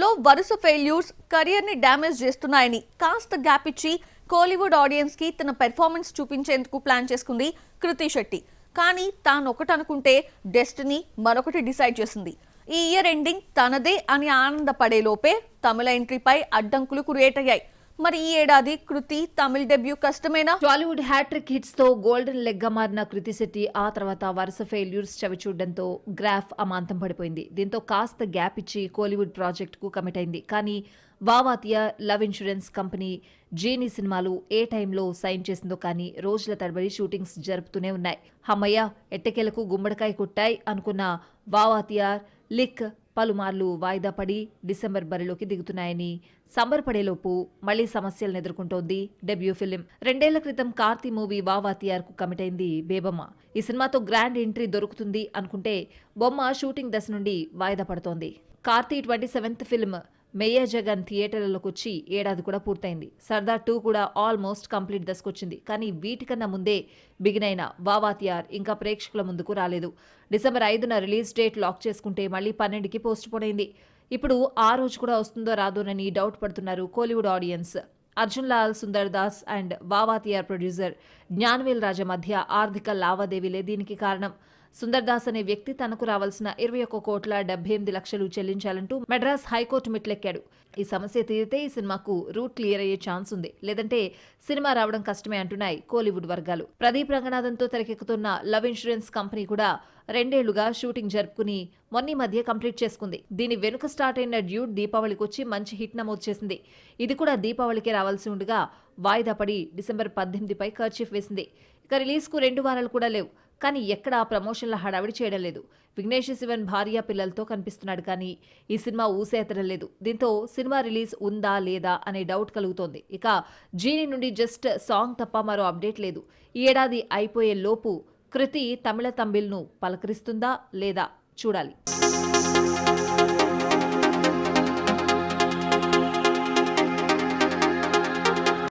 లో వరుస failures career ని డ్యామేజ్ చేస్తున్నాయని కాస్త గ్యాప్ ఇచ్చి కోలీవుడ్ ఆడియన్స్ కి తన పెర్ఫార్మెన్స్ చూపించేందుకు ప్లాన్ చేసుకుంది కృతి శెట్టి. కానీ తాను ఒకటి అనుకుంటే డెస్టినీ మరొకటి డిసైడ్ చేసింది. ఈ ఇయర్ ఎండింగ్ తనదే అని ఆనందపడే లోపే తమిళ ఎంట్రీపై అడ్డంకులు క్రియేట్ అయ్యాయి. మరి ఈ ఏడాది కృతి తమిళ డెబ్యూ కష్టమేనా? టాలీవుడ్ హ్యాట్రిక్ హిట్స్ తో గోల్డెన్ లెగ్ గా మారిన కృతి శెట్టి ఆ తర్వాత వరుస ఫెయిల్యూర్స్ చవిచూడడంతో గ్రాఫ్ అమాంతం పడిపోయింది. దీంతో కాస్త గ్యాప్ ఇచ్చి కోలీవుడ్ ప్రాజెక్ట్ కు కమిట్ అయింది. కానీ వావాతియా, లవ్ ఇన్సూరెన్స్ కంపెనీ, జీనీ సినిమాలు ఏ టైంలో సైన్ చేసిందో కానీ రోజుల తరబడి షూటింగ్స్ జరుపుతూనే ఉన్నాయి. హమ్మయ్య ఎట్టకేలకు గుమ్మడికాయ కొట్టాయి అనుకున్న వావాతియా, లిక్ పలుమార్లు వాయిదా పడి డిసెంబర్ బరిలోకి దిగుతున్నాయని సంబరపడేలోపు మళ్లీ సమస్యలను ఎదుర్కొంటోంది డెబ్యూ ఫిలిం. 2 ఏళ్ల క్రితం కార్తీ మూవీ వావాతియార్ కు కమిట్ అయింది బేబమ్మ. ఈ సినిమాతో గ్రాండ్ ఎంట్రీ దొరుకుతుంది అనుకుంటే బొమ్మ షూటింగ్ దశ నుండి వాయిదా పడుతోంది. కార్తీ 27th ఫిల్మ్ మెయ్య జగన్ థియేటర్లలోకి వచ్చి ఏడాది కూడా పూర్తయింది. సర్దార్ 2 కూడా ఆల్మోస్ట్ కంప్లీట్ దశకొచ్చింది. కానీ వీటికన్నా ముందే బిగినైన వావాతియార్ ఇంకా ప్రేక్షకుల ముందుకు రాలేదు. డిసెంబర్ 5న రిలీజ్ డేట్ లాక్ చేసుకుంటే మళ్లీ 12కి పోస్ట్ పోన్ అయింది. ఇప్పుడు ఆ రోజు కూడా వస్తుందో రాదోనని డౌట్ పడుతున్నారు Kollywood audience. Arjun Lal, Sundar Das and Vaavaathiyaar producer Gnanavel Raja మధ్య ఆర్థిక లావాదేవీలే దీనికి కారణం. సుందర్ దాస్ అనే వ్యక్తి తనకు రావాల్సిన 21,78,00,000 చెల్లించాలంటూ మెడ్రాస్ హైకోర్టు మెట్లెక్కాడు. ఈ సమస్య తీరితే ఈ సినిమాకు రూట్ క్లియర్ అయ్యే ఛాన్స్ ఉంది. లేదంటే సినిమా రావడం కష్టమే అంటున్నాయి కోలీవుడ్ వర్గాలు. ప్రదీప్ రంగనాథన్తో తెరకెక్కుతున్న లవ్ ఇన్సూరెన్స్ కంపెనీ కూడా 2 ఏళ్లుగా షూటింగ్ జరుపుకుని మొన్నీ మధ్య కంప్లీట్ చేసుకుంది. దీని వెనుక స్టార్ట్ అయిన డ్యూడ్ దీపావళికి వచ్చి మంచి హిట్ నమోదు చేసింది. ఇది కూడా దీపావళికే రావాల్సి ఉండగా వాయిదా పడి డిసెంబర్ 18పై కర్చీఫ్ వేసింది. ఇక రిలీజ్కు 2 వారాలు కూడా లేవు. కానీ ఎక్కడా ప్రమోషన్ల హడావిడి చేయడం లేదు. విఘ్నేష్ శివన్ భార్య పిల్లలతో కనిపిస్తున్నాడు. కానీ ఈ సినిమా ఊసేతడం లేదు. దీంతో సినిమా రిలీజ్ ఉందా లేదా అనే డౌట్ కలుగుతోంది. ఇక జీనీ నుండి జస్ట్ సాంగ్ తప్ప మరో అప్డేట్ లేదు. ఈ ఏడాది అయిపోయే లోపు కృతి తమిళ తంబిల్ను పలకరిస్తుందా లేదా చూడాలి.